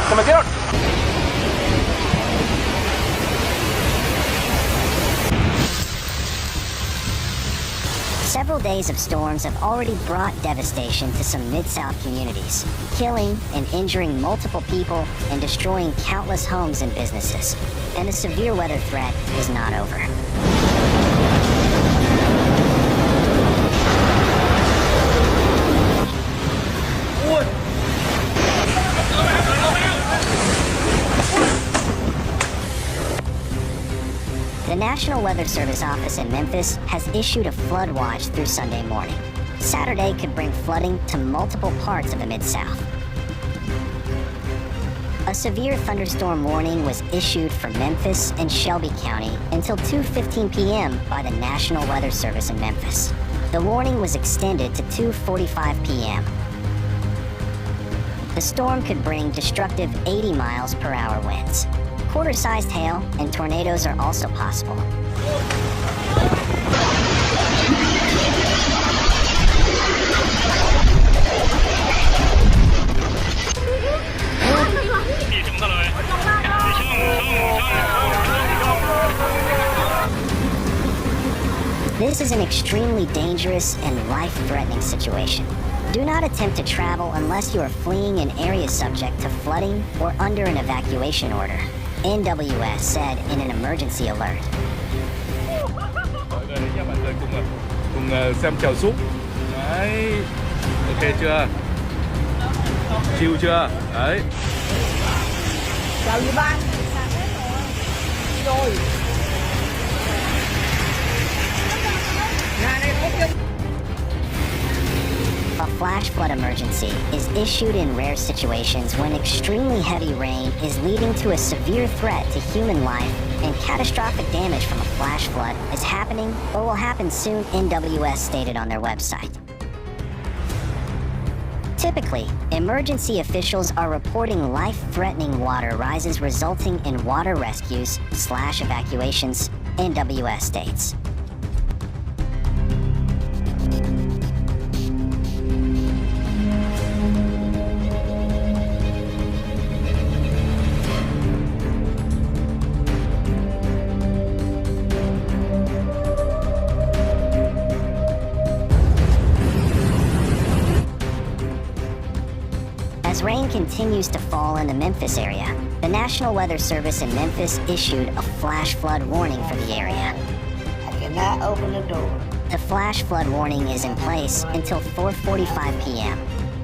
Se metieron. Several days of storms have already brought devastation to some Mid-South communities, killing and injuring multiple people and destroying countless homes and businesses. And the severe weather threat is not over. The National Weather Service office in Memphis has issued a flood watch through Sunday morning. Saturday could bring flooding to multiple parts of the Mid-South. A severe thunderstorm warning was issued for Memphis and Shelby County until 2:15 p.m. by the National Weather Service in Memphis. The warning was extended to 2:45 p.m. The storm could bring destructive 80 miles per hour winds. Quarter-sized hail and tornadoes are also possible. This is an extremely dangerous and life-threatening situation. Do not attempt to travel unless you are fleeing an area subject to flooding or under an evacuation order, NWS said in an emergency alert. Cùng xem chèo súp. Đấy. Ok chưa? Chill chưa? Đấy. Chào gì bạn? Rồi. A flash flood emergency is issued in rare situations when extremely heavy rain is leading to a severe threat to human life and catastrophic damage from a flash flood is happening or will happen soon, NWS stated on their website. Typically, emergency officials are reporting life-threatening water rises resulting in water rescues/evacuations, NWS states. As rain continues to fall in the Memphis area, the National Weather Service in Memphis issued a flash flood warning for the area. I cannot open the door. The flash flood warning is in place until 4:45 p.m.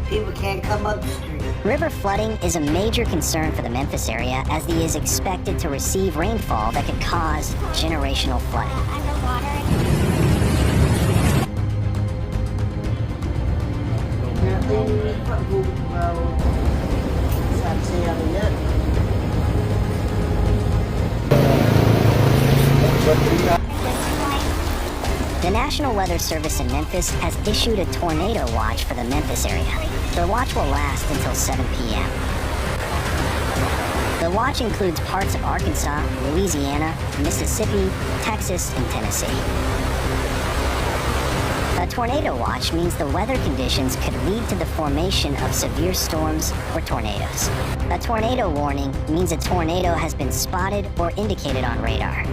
People can't come up the street. River flooding is a major concern for the Memphis area as it is expected to receive rainfall that could cause generational flooding. The National Weather Service in Memphis has issued a tornado watch for the Memphis area. The watch will last until 7 p.m. The watch includes parts of Arkansas, Louisiana, Mississippi, Texas, and Tennessee. A tornado watch means the weather conditions could lead to the formation of severe storms or tornadoes. A tornado warning means a tornado has been spotted or indicated on radar.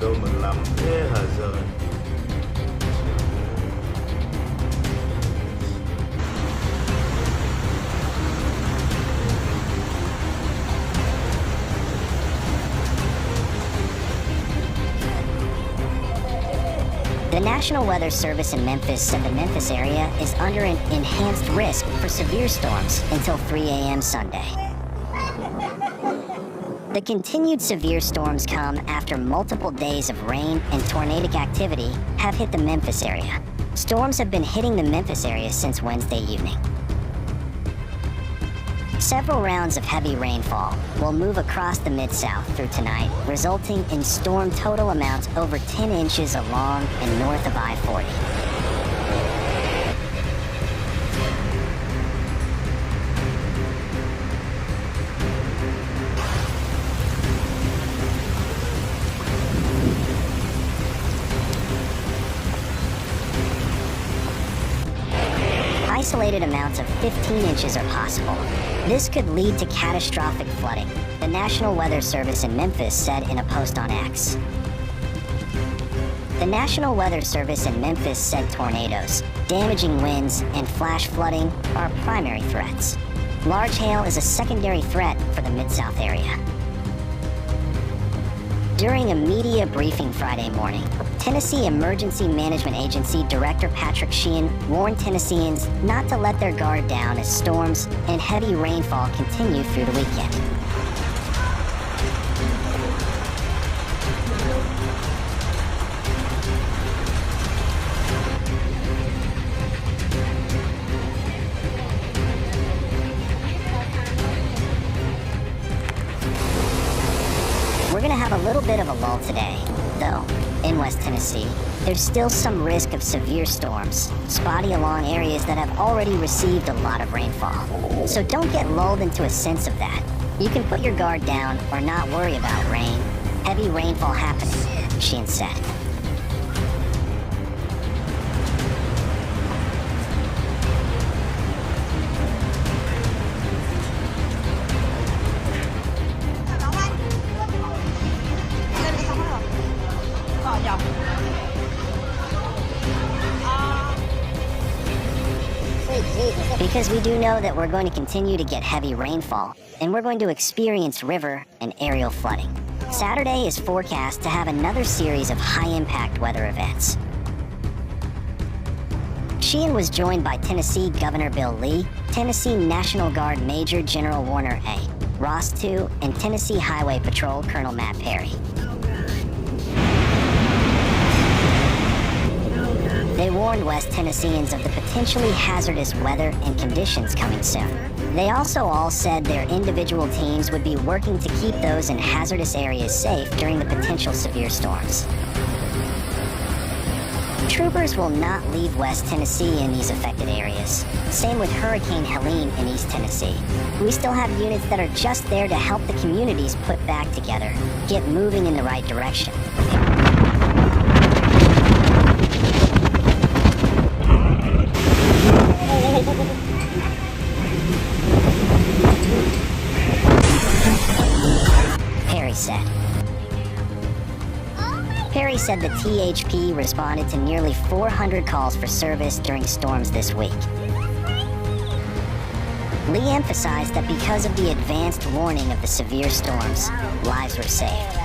Đâu mình làm thế hả giờ? The National Weather Service in Memphis said the Memphis area is under an enhanced risk for severe storms until 3 a.m. Sunday. The continued severe storms come after multiple days of rain and tornadic activity have hit the Memphis area. Storms have been hitting the Memphis area since Wednesday evening. Several rounds of heavy rainfall will move across the Mid-South through tonight, resulting in storm total amounts over 10 inches along and north of I-40. isolated amounts of 15 inches are possible. This could lead to catastrophic flooding, the National Weather Service in Memphis said in a post on X. The National Weather Service in Memphis said tornadoes, damaging winds, and flash flooding are primary threats. Large hail is a secondary threat for the Mid-South area. During a media briefing Friday morning, Tennessee Emergency Management Agency Director Patrick Sheehan warned Tennesseans not to let their guard down as storms and heavy rainfall continue through the weekend. We're gonna have a little bit of a lull today, though. In West Tennessee, there's still some risk of severe storms, spotty along areas that have already received a lot of rainfall. So don't get lulled into a sense of that. You can put your guard down or not worry about rain. Heavy rainfall happening, Sheehan said. Because we do know that we're going to continue to get heavy rainfall, and we're going to experience river and aerial flooding. Saturday is forecast to have another series of high-impact weather events. Sheehan was joined by Tennessee Governor Bill Lee, Tennessee National Guard Major General Warner A. Ross II, and Tennessee Highway Patrol Colonel Matt Perry. They warned West Tennesseans of the potentially hazardous weather and conditions coming soon. They also all said their individual teams would be working to keep those in hazardous areas safe during the potential severe storms. Troopers will not leave West Tennessee in these affected areas. Same with Hurricane Helene in East Tennessee. We still have units that are just there to help the communities put back together, get moving in the right direction. Perry said the THP responded to nearly 400 calls for service during storms this week. Lee emphasized that because of the advanced warning of the severe storms, lives were saved.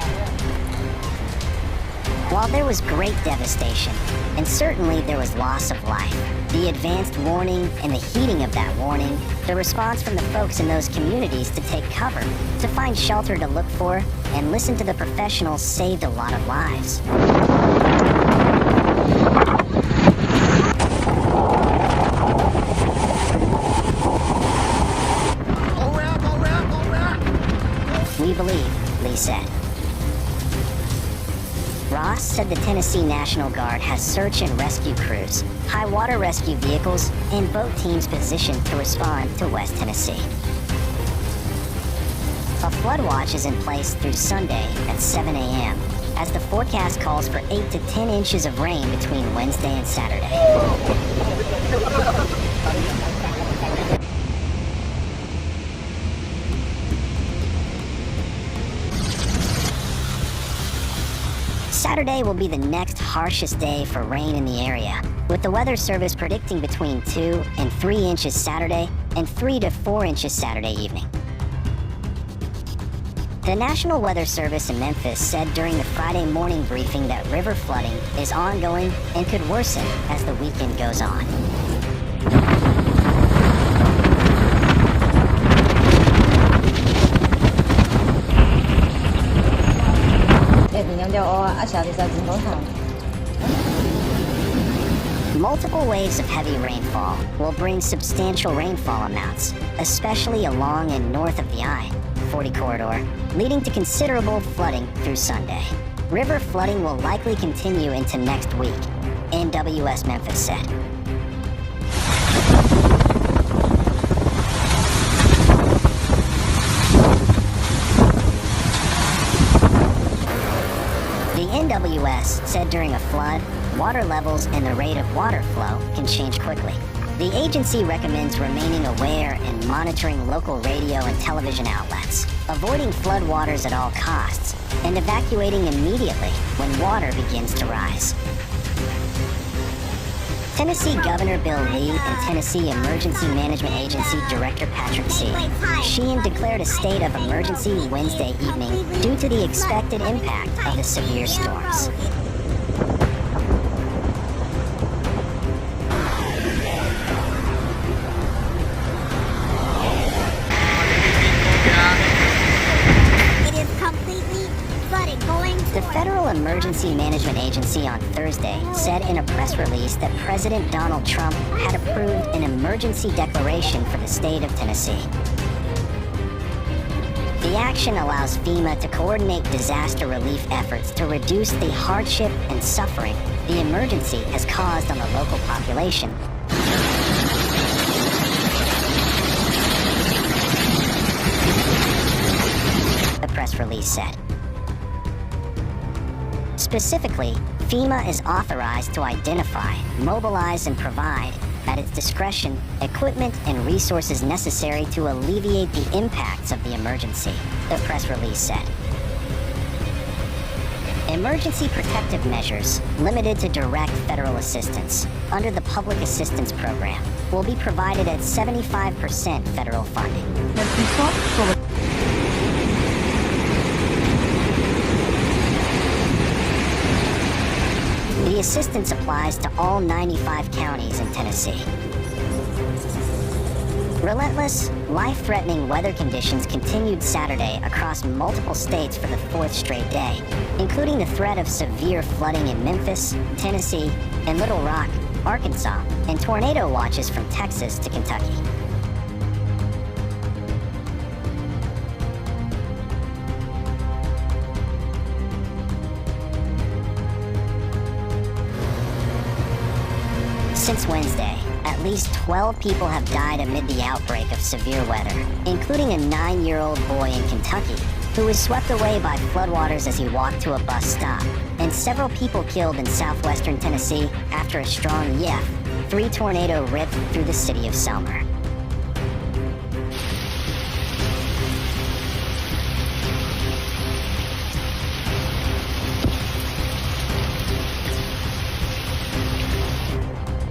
While there was great devastation, and certainly there was loss of life, the advanced warning and the heeding of that warning, the response from the folks in those communities to take cover, to find shelter to look for, and listen to the professionals saved a lot of lives. We believe, Lee said. Ross said the Tennessee National Guard has search and rescue crews, high water rescue vehicles, and boat teams positioned to respond to West Tennessee. A flood watch is in place through Sunday at 7 a.m., as the forecast calls for 8 to 10 inches of rain between Wednesday and Saturday. Saturday will be the next harshest day for rain in the area, with the Weather Service predicting between 2 and 3 inches Saturday and 3 to 4 inches Saturday evening. The National Weather Service in Memphis said during the Friday morning briefing that river flooding is ongoing and could worsen as the weekend goes on. Multiple waves of heavy rainfall will bring substantial rainfall amounts, especially along and north of the I-40 corridor, leading to considerable flooding through Sunday. River flooding will likely continue into next week, NWS Memphis said. The NWS said during a flood, water levels and the rate of water flow can change quickly. The agency recommends remaining aware and monitoring local radio and television outlets, avoiding floodwaters at all costs, and evacuating immediately when water begins to rise. Tennessee Governor Bill Lee and Tennessee Emergency Management Agency Director Patrick C. Sheehan declared a state of emergency Wednesday evening due to the expected impact of the severe storms. The Federal Emergency Management Agency on Thursday said in a press release that President Donald Trump had approved an emergency declaration for the state of Tennessee. The action allows FEMA to coordinate disaster relief efforts to reduce the hardship and suffering the emergency has caused on the local population. The press release said. Specifically, FEMA is authorized to identify, mobilize, and provide, at its discretion, equipment and resources necessary to alleviate the impacts of the emergency, the press release said. Emergency protective measures, limited to direct federal assistance, under the Public Assistance Program, will be provided at 75% federal funding. The assistance applies to all 95 counties in Tennessee. Relentless, life-threatening weather conditions continued Saturday across multiple states for the fourth straight day, including the threat of severe flooding in Memphis, Tennessee, and Little Rock, Arkansas, and tornado watches from Texas to Kentucky. Since Wednesday, at least 12 people have died amid the outbreak of severe weather, including a 9-year-old boy in Kentucky who was swept away by floodwaters as he walked to a bus stop, and several people killed in southwestern Tennessee after a strong Yef-3 tornado ripped through the city of Selmer.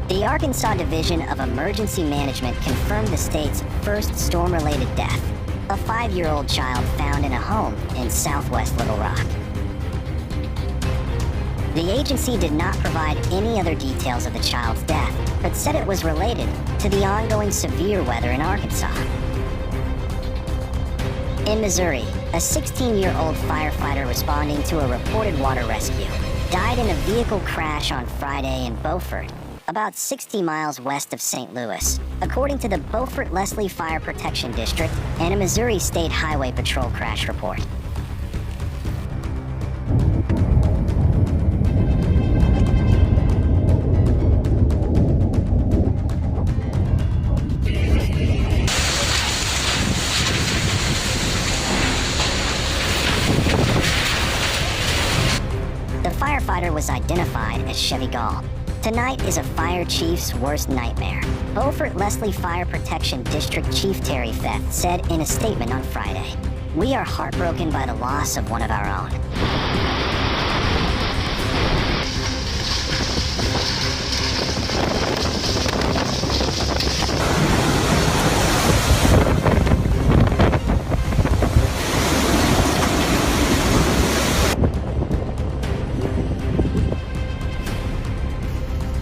The Arkansas Division of Emergency Management confirmed the state's first storm-related death, a 5-year-old child found in a home in southwest Little Rock. The agency did not provide any other details of the child's death, but said it was related to the ongoing severe weather in Arkansas. In Missouri, a 16-year-old firefighter responding to a reported water rescue died in a vehicle crash on Friday in Beaufort, about 60 miles west of St. Louis, according to the Beaufort-Leslie Fire Protection District and a Missouri State Highway Patrol crash report. The firefighter was identified as Chevy Gall. Tonight is a fire chief's worst nightmare, Beaufort-Leslie Fire Protection District Chief Terry Feth said in a statement on Friday. "We are heartbroken by the loss of one of our own."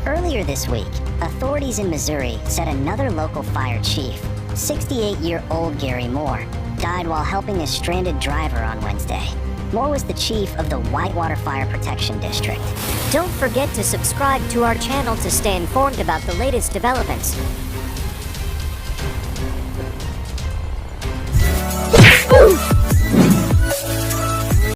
Earlier this week, authorities in Missouri said another local fire chief, 68-year-old Gary Moore, died while helping a stranded driver on Wednesday. Moore was the chief of the Whitewater Fire Protection District. Don't forget to subscribe to our channel to stay informed about the latest developments.